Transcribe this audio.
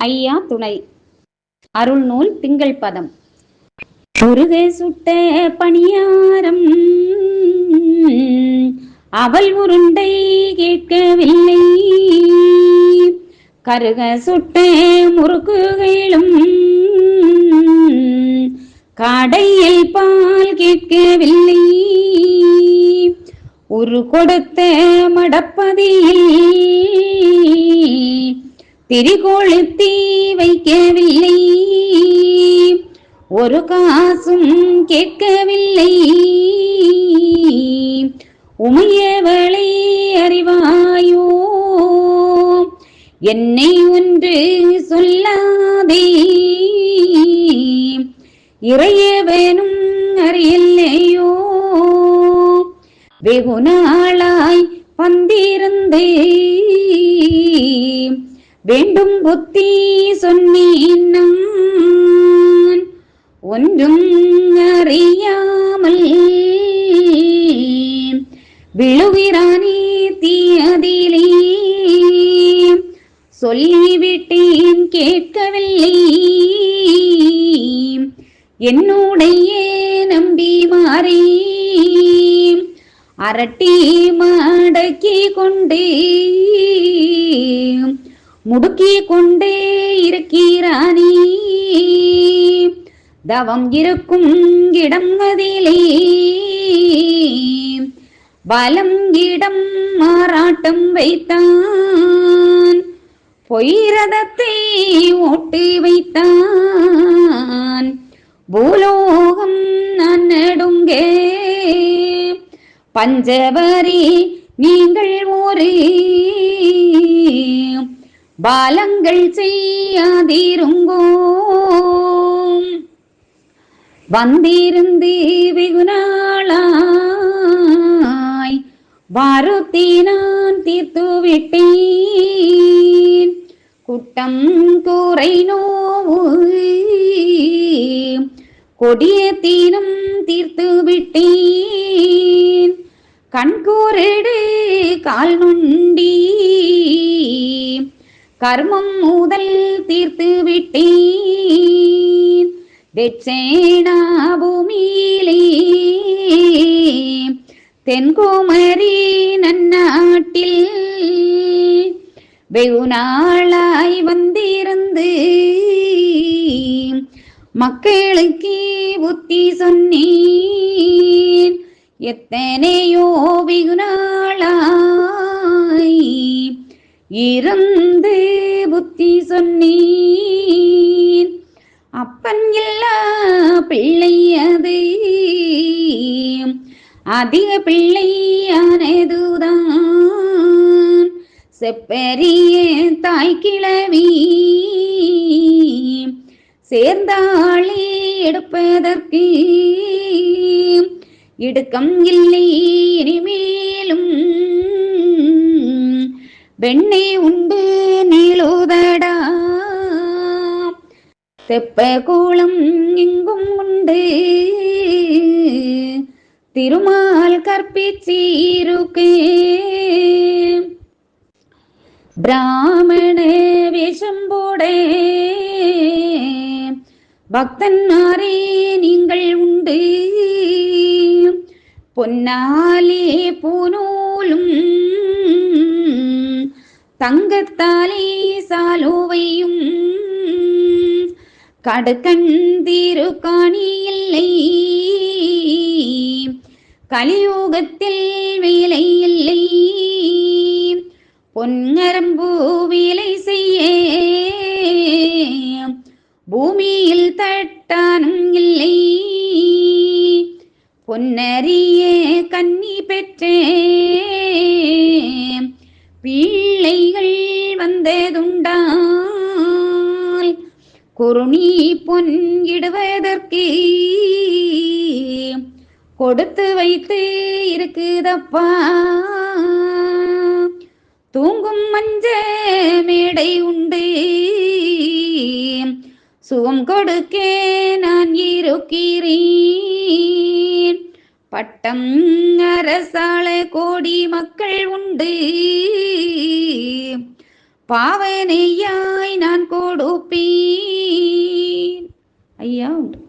ஐயா துணை. அருள்நூல் திங்கள் பதம். முருக சுட்ட பணியாரம் அவள் உருண்டை கேட்கவில்லை. கருக சுட்ட முறுக்குகளும் கடையில் பால் கேட்கவில்லை. உரு கொடுத்த மடப்பதியில் திரிகொளுத்தி வைக்கவில்லை. ஒரு காசும் கேட்கவில்லை. உமையவளை அறிவாயோ, என்னை ஒன்று சொல்லாதே. இறையவனும் அறியல்லையோ, வெகு நாளாய் வந்திருந்தே வேண்டும் புத்தி சொன்னேன் நான். ஒன்றும் அறியாமல் விழுகிறானே தீயதிலே. சொல்லிவிட்டேன் கேட்கவில்லை. என்னுடைய நம்பி மாறி அரட்டி மடக்கி கொண்டே முடுக்கி கொண்டே இருக்கிறானே. தவம் இருக்கும் இடம் அதிலே பலம் இடம் மாறாட்டம் வைத்தான். பொய்ரதத்தை ஓட்டி வைத்தான். பூலோகம் நான் நடுங்க பஞ்சவரி நீங்கள் ஒரு பாலங்கள் செய்யாதிருங்கோ. வந்திருந்து வெகு நாளாய் வாருத்தி நான் தீர்த்து விட்டேன். குட்டம் கூரை நோவு கொடிய தீனம் தீர்த்து விட்டேன். கண்கூரேடு கால் நொண்டி கர்மம் முதல் தீர்த்து விட்டேன். வெச்சேனா பூமியிலே தென்குமரி நன்னாட்டில் வெகு நாளாய் வந்திருந்து மக்களுக்கு புத்தி சொன்னேன். எத்தனையோ வெகு நாளாய் இருந்து புத்தி சொன்னேன். அப்பன் எல்லா பிள்ளை அது அதிக பிள்ளையானதுதான். செப்பரிய தாய் கிழவி சேர்ந்தாளி எடுப்பதற்கு இடுக்கம் இல்லை. இனிமேலும் வெண்ணை உண்டு நீளுதடா. தெப்ப கூளம் எங்கும் உண்டு திருமால் கற்பிச்சீருக்கு. பிராமண வேஷம் போட பக்தன்மாரே நீங்கள் உண்டு. பொன்னாலே பூநூலும் தங்கத்தாலே சாலுவையும் கடுக்கந்திரு காணி இல்லை. கலியுகத்தில் வேலை இல்லை. பொன்னரம்பு வேலை செய்ய பூமியில் தட்டானும் இல்லை. பொன்னரிய கன்னி பெற்றே பிள்ளைகள் வந்ததுண்டால் குறுநீ பொன் இடுவதற்கு கொடுத்து வைத்து இருக்குதப்பா. தூங்கும் மஞ்ச மேடை உண்டு சுகம் கொடுக்க நான் இருக்கிறேன். பட்டம் அரசாள கோடி மக்கள் உண்டு பாவனையாய் நான் கொடுப்பேன். ஐயா உண்டு.